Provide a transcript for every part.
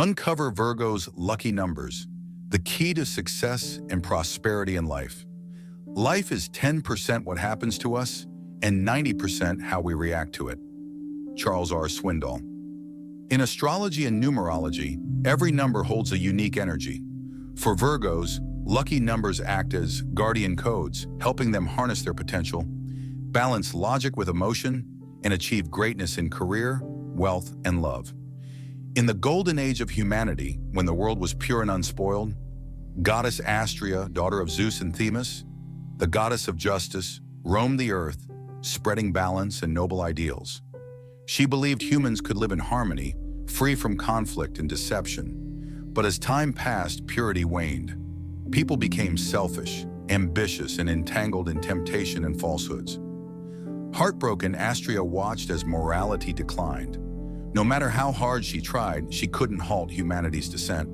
Uncover Virgo's lucky numbers, the key to success and prosperity in life. Life is 10% what happens to us and 90% how we react to it. Charles R. Swindoll. In astrology and numerology, every number holds a unique energy. For Virgos, lucky numbers act as guardian codes, helping them harness their potential, balance logic with emotion, and achieve greatness in career, wealth, and love. In the golden age of humanity, when the world was pure and unspoiled, Goddess Astrea, daughter of Zeus and Themis, the goddess of justice, roamed the earth, spreading balance and noble ideals. She believed humans could live in harmony, free from conflict and deception. But as time passed, purity waned. People became selfish, ambitious, and entangled in temptation and falsehoods. Heartbroken, Astrea watched as morality declined. No matter how hard she tried, she couldn't halt humanity's descent.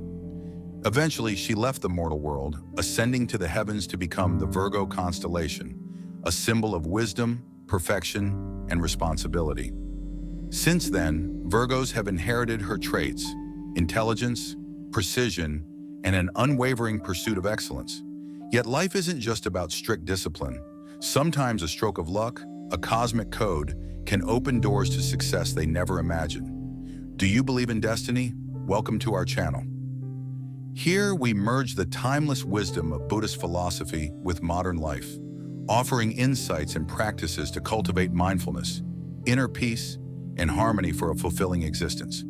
Eventually, she left the mortal world, ascending to the heavens to become the Virgo constellation, a symbol of wisdom, perfection, and responsibility. Since then, Virgos have inherited her traits: intelligence, precision, and an unwavering pursuit of excellence. Yet life isn't just about strict discipline. Sometimes a stroke of luck, a cosmic code, can open doors to success they never imagined. Do you believe in destiny? Welcome to our channel. Here we merge the timeless wisdom of Buddhist philosophy with modern life, offering insights and practices to cultivate mindfulness, inner peace, and harmony for a fulfilling existence.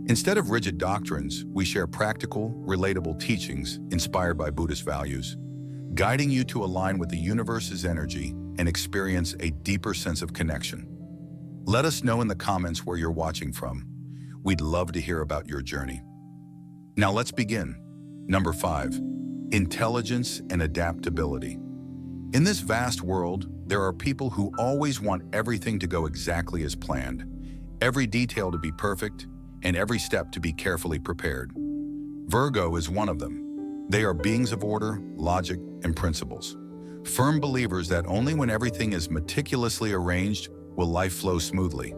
Instead of rigid doctrines, we share practical, relatable teachings inspired by Buddhist values, guiding you to align with the universe's energy and experience a deeper sense of connection. Let us know in the comments where you're watching from. We'd love to hear about your journey. Now let's begin. Number 5, intelligence and adaptability. In this vast world, there are people who always want everything to go exactly as planned, every detail to be perfect, and every step to be carefully prepared. Virgo is one of them. They are beings of order, logic, and principles. Firm believers that only when everything is meticulously arranged will life flow smoothly.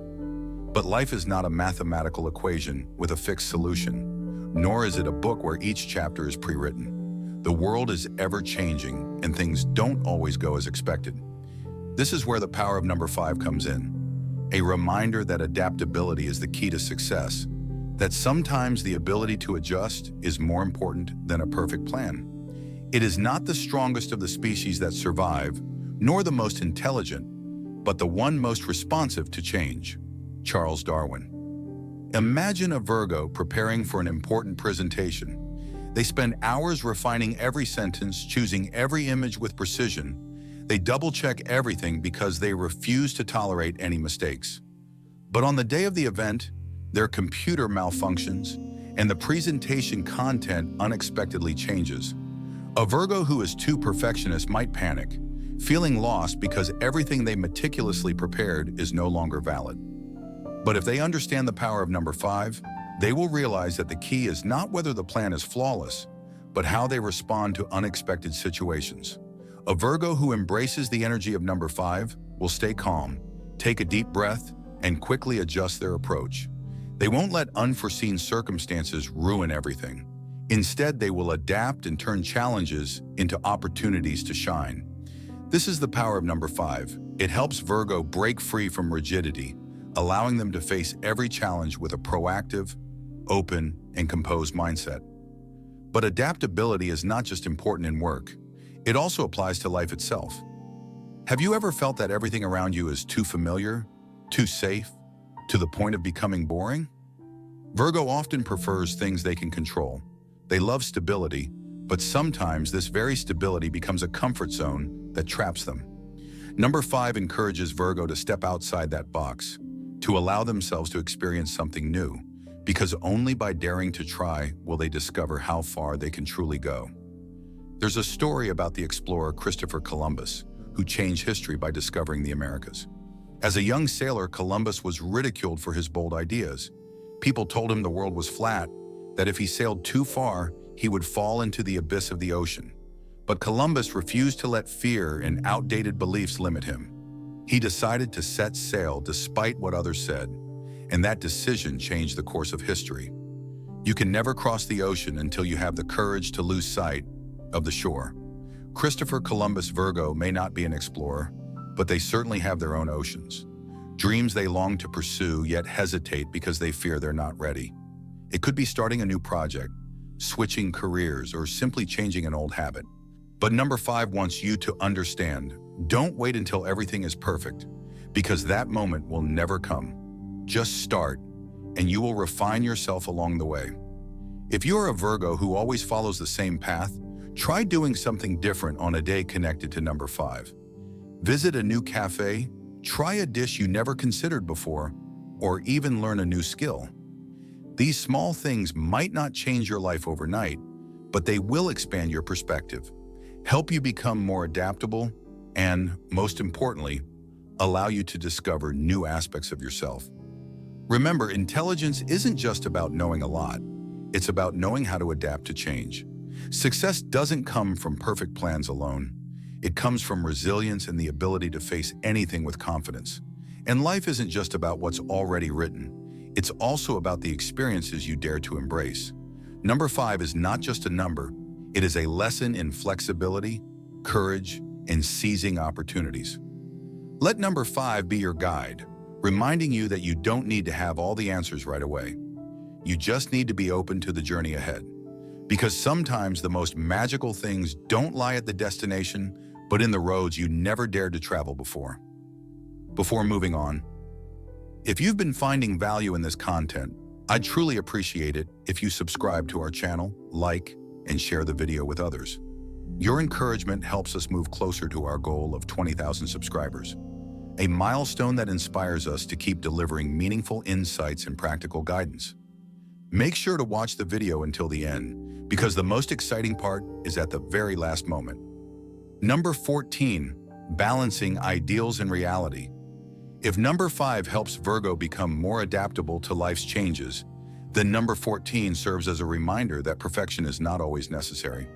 But life is not a mathematical equation with a fixed solution, nor is it a book where each chapter is pre-written. The world is ever-changing, and things don't always go as expected. This is where the power of number 5 comes in. A reminder that adaptability is the key to success, that sometimes the ability to adjust is more important than a perfect plan. It is not the strongest of the species that survive, nor the most intelligent, but the one most responsive to change. Charles Darwin. Imagine a Virgo preparing for an important presentation. They spend hours refining every sentence, choosing every image with precision. They double-check everything because they refuse to tolerate any mistakes. But on the day of the event, their computer malfunctions and the presentation content unexpectedly changes. A Virgo who is too perfectionist might panic, feeling lost because everything they meticulously prepared is no longer valid. But if they understand the power of number 5, they will realize that the key is not whether the plan is flawless, but how they respond to unexpected situations. A Virgo who embraces the energy of number 5 will stay calm, take a deep breath, and quickly adjust their approach. They won't let unforeseen circumstances ruin everything. Instead, they will adapt and turn challenges into opportunities to shine. This is the power of number 5. It helps Virgo break free from rigidity, allowing them to face every challenge with a proactive, open, and composed mindset. But adaptability is not just important in work. It also applies to life itself. Have you ever felt that everything around you is too familiar, too safe, to the point of becoming boring? Virgo often prefers things they can control. They love stability, but sometimes this very stability becomes a comfort zone that traps them. Number 5 encourages Virgo to step outside that box, to allow themselves to experience something new, because only by daring to try will they discover how far they can truly go. There's a story about the explorer Christopher Columbus, who changed history by discovering the Americas. As a young sailor, Columbus was ridiculed for his bold ideas. People told him the world was flat, that if he sailed too far, he would fall into the abyss of the ocean. But Columbus refused to let fear and outdated beliefs limit him. He decided to set sail despite what others said, and that decision changed the course of history. You can never cross the ocean until you have the courage to lose sight of the shore. Christopher Columbus Virgo may not be an explorer, but they certainly have their own oceans. Dreams they long to pursue, yet hesitate because they fear they're not ready. It could be starting a new project, switching careers, or simply changing an old habit. But number 5 wants you to understand, don't wait until everything is perfect, because that moment will never come. Just start, and you will refine yourself along the way. If you're a Virgo who always follows the same path, try doing something different on a day connected to number 5. Visit a new cafe, try a dish you never considered before, or even learn a new skill. These small things might not change your life overnight, but they will expand your perspective, help you become more adaptable, and, most importantly, allow you to discover new aspects of yourself. Remember, intelligence isn't just about knowing a lot. It's about knowing how to adapt to change. Success doesn't come from perfect plans alone. It comes from resilience and the ability to face anything with confidence. And life isn't just about what's already written. It's also about the experiences you dare to embrace. Number 5 is not just a number. It is a lesson in flexibility, courage, and seizing opportunities. Let number 5 be your guide, reminding you that you don't need to have all the answers right away. You just need to be open to the journey ahead. Because sometimes the most magical things don't lie at the destination, but in the roads you never dared to travel before. Before moving on, if you've been finding value in this content, I'd truly appreciate it if you subscribe to our channel, like, and share the video with others. Your encouragement helps us move closer to our goal of 20,000 subscribers, a milestone that inspires us to keep delivering meaningful insights and practical guidance. Make sure to watch the video until the end, because the most exciting part is at the very last moment. Number 14, balancing ideals and reality. If number 5 helps Virgo become more adaptable to life's changes, then number 14 serves as a reminder that perfection is not always necessary.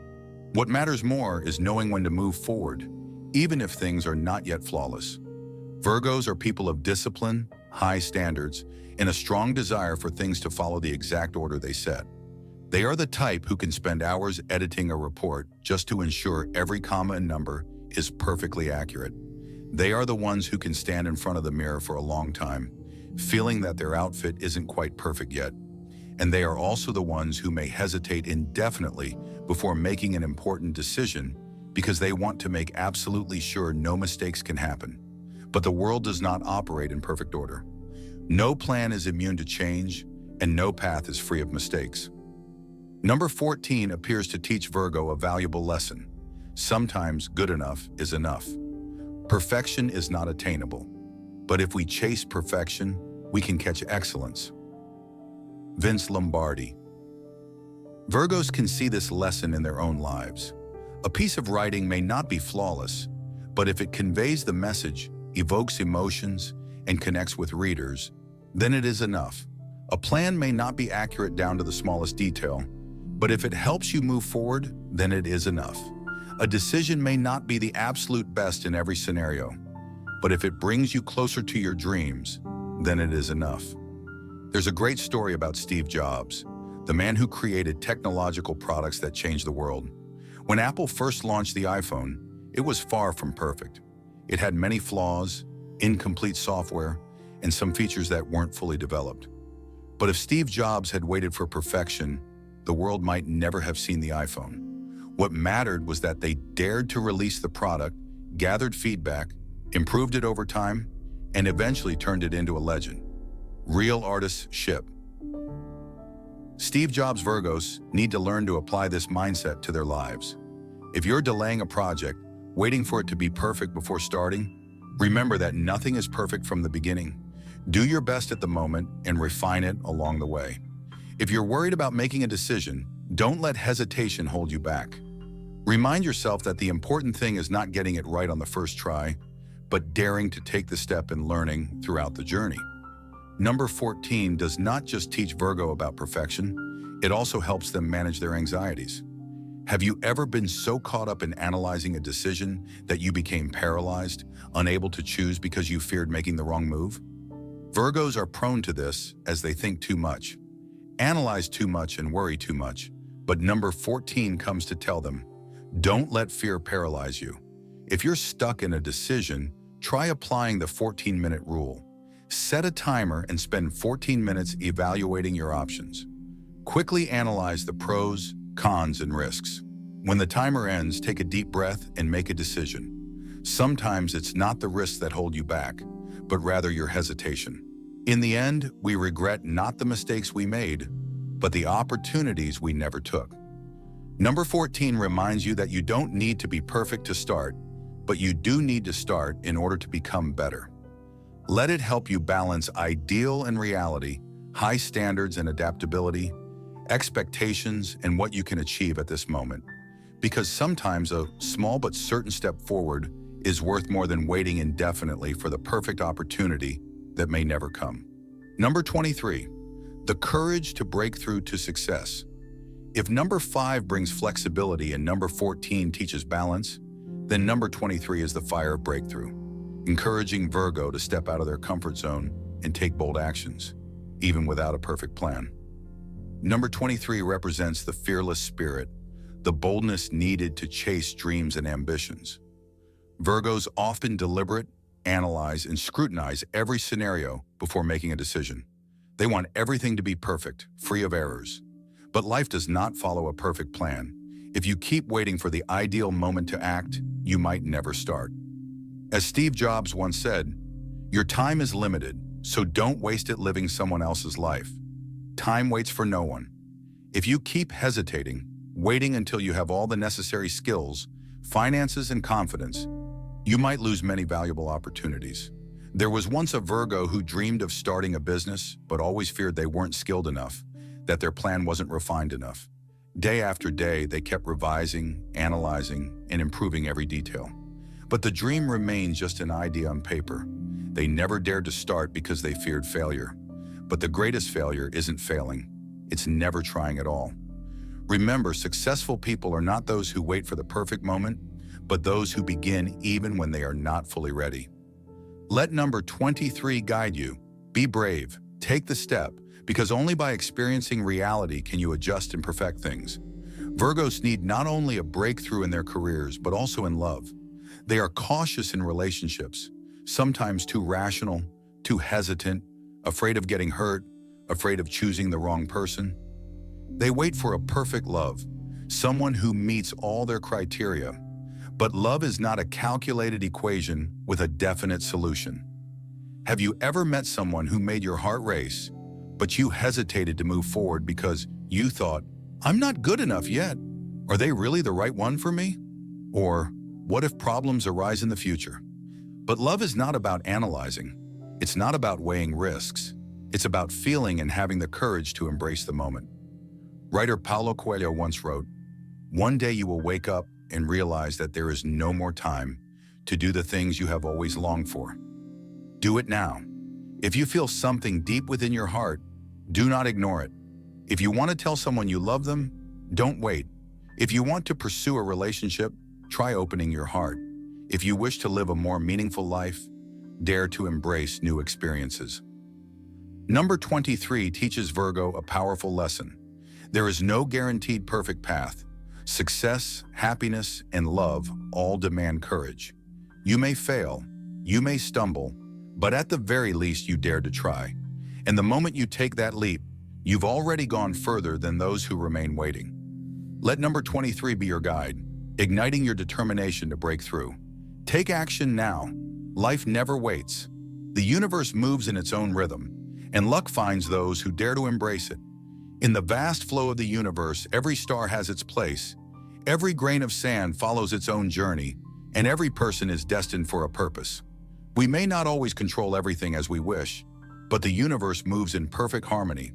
What matters more is knowing when to move forward, even if things are not yet flawless. Virgos are people of discipline, high standards, and a strong desire for things to follow the exact order they set. They are the type who can spend hours editing a report just to ensure every comma and number is perfectly accurate. They are the ones who can stand in front of the mirror for a long time, feeling that their outfit isn't quite perfect yet. And they are also the ones who may hesitate indefinitely before making an important decision because they want to make absolutely sure no mistakes can happen. But the world does not operate in perfect order. No plan is immune to change, and no path is free of mistakes. Number 14 appears to teach Virgo a valuable lesson. Sometimes good enough is enough. Perfection is not attainable, but if we chase perfection, we can catch excellence. Vince Lombardi. Virgos can see this lesson in their own lives. A piece of writing may not be flawless, but if it conveys the message, evokes emotions, and connects with readers, then it is enough. A plan may not be accurate down to the smallest detail, but if it helps you move forward, then it is enough. A decision may not be the absolute best in every scenario, but if it brings you closer to your dreams, then it is enough. There's a great story about Steve Jobs, the man who created technological products that changed the world. When Apple first launched the iPhone, it was far from perfect. It had many flaws, incomplete software, and some features that weren't fully developed. But if Steve Jobs had waited for perfection, the world might never have seen the iPhone. What mattered was that they dared to release the product, gathered feedback, improved it over time, and eventually turned it into a legend. Real artists ship. Steve Jobs Virgos need to learn to apply this mindset to their lives. If you're delaying a project, waiting for it to be perfect before starting, remember that nothing is perfect from the beginning. Do your best at the moment and refine it along the way. If you're worried about making a decision, don't let hesitation hold you back. Remind yourself that the important thing is not getting it right on the first try, but daring to take the step and learning throughout the journey. Number 14 does not just teach Virgo about perfection, it also helps them manage their anxieties. Have you ever been so caught up in analyzing a decision that you became paralyzed, unable to choose because you feared making the wrong move? Virgos are prone to this as they think too much. analyze too much and worry too much. But number 14 comes to tell them, don't let fear paralyze you. If you're stuck in a decision, try applying the 14-minute rule. Set a timer and spend 14 minutes evaluating your options. Quickly analyze the pros, cons, and risks. When the timer ends, take a deep breath and make a decision. Sometimes it's not the risks that hold you back, but rather your hesitation. In the end, we regret not the mistakes we made, but the opportunities we never took. Number 14 reminds you that you don't need to be perfect to start, but you do need to start in order to become better. Let it help you balance ideal and reality, high standards and adaptability, expectations and what you can achieve at this moment. Because sometimes a small but certain step forward is worth more than waiting indefinitely for the perfect opportunity that may never come. Number 23, the courage to break through to success. If number 5 brings flexibility and number 14 teaches balance, then number 23 is the fire of breakthrough, encouraging Virgo to step out of their comfort zone and take bold actions, even without a perfect plan. Number 23 represents the fearless spirit, the boldness needed to chase dreams and ambitions. Virgos often deliberate, analyze, and scrutinize every scenario before making a decision. They want everything to be perfect, free of errors. But life does not follow a perfect plan. If you keep waiting for the ideal moment to act, you might never start. As Steve Jobs once said, your time is limited, so don't waste it living someone else's life. Time waits for no one. If you keep hesitating, waiting until you have all the necessary skills, finances, and confidence, you might lose many valuable opportunities. There was once a Virgo who dreamed of starting a business, but always feared they weren't skilled enough, that their plan wasn't refined enough. Day after day, they kept revising, analyzing, and improving every detail. But the dream remained just an idea on paper. They never dared to start because they feared failure. But the greatest failure isn't failing. It's never trying at all. Remember, successful people are not those who wait for the perfect moment, but those who begin even when they are not fully ready. Let number 23 guide you. Be brave. Take the step, because only by experiencing reality can you adjust and perfect things. Virgos need not only a breakthrough in their careers, but also in love. They are cautious in relationships, sometimes too rational, too hesitant, afraid of getting hurt, afraid of choosing the wrong person. They wait for a perfect love, someone who meets all their criteria. But love is not a calculated equation with a definite solution. Have you ever met someone who made your heart race, but you hesitated to move forward because you thought, I'm not good enough yet. Are they really the right one for me? Or, what if problems arise in the future? But love is not about analyzing. It's not about weighing risks. It's about feeling and having the courage to embrace the moment. Writer Paulo Coelho once wrote, one day you will wake up and realize that there is no more time to do the things you have always longed for. Do it now. If you feel something deep within your heart, do not ignore it. If you want to tell someone you love them, don't wait. If you want to pursue a relationship, try opening your heart. If you wish to live a more meaningful life, dare to embrace new experiences. Number 23 teaches Virgo a powerful lesson. There is no guaranteed perfect path. Success, happiness, and love all demand courage. You may fail, you may stumble, but at the very least you dare to try. And the moment you take that leap, you've already gone further than those who remain waiting. Let number 23 be your guide, igniting your determination to break through. Take action now. Life never waits. The universe moves in its own rhythm, and luck finds those who dare to embrace it. In the vast flow of the universe, every star has its place, every grain of sand follows its own journey, and every person is destined for a purpose. We may not always control everything as we wish, but the universe moves in perfect harmony.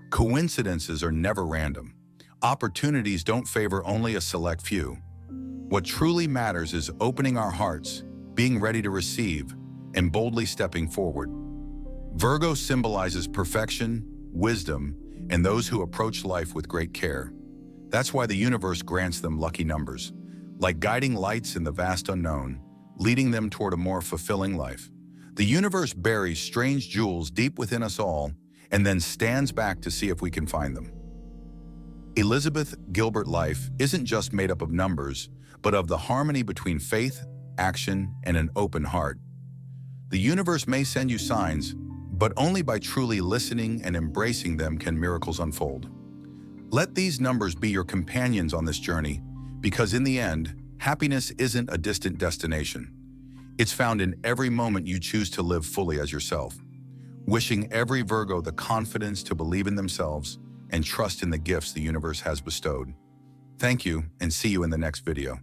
Coincidences are never random. Opportunities don't favor only a select few. What truly matters is opening our hearts, being ready to receive, and boldly stepping forward. Virgo symbolizes perfection, wisdom, and those who approach life with great care. That's why the universe grants them lucky numbers, like guiding lights in the vast unknown, leading them toward a more fulfilling life. The universe buries strange jewels deep within us all, and then stands back to see if we can find them. Elizabeth Gilbert life isn't just made up of numbers, but of the harmony between faith, action, and an open heart. The universe may send you signs, but only by truly listening and embracing them can miracles unfold. Let these numbers be your companions on this journey, because in the end, happiness isn't a distant destination. It's found in every moment you choose to live fully as yourself. Wishing every Virgo the confidence to believe in themselves and trust in the gifts the universe has bestowed. Thank you, and see you in the next video.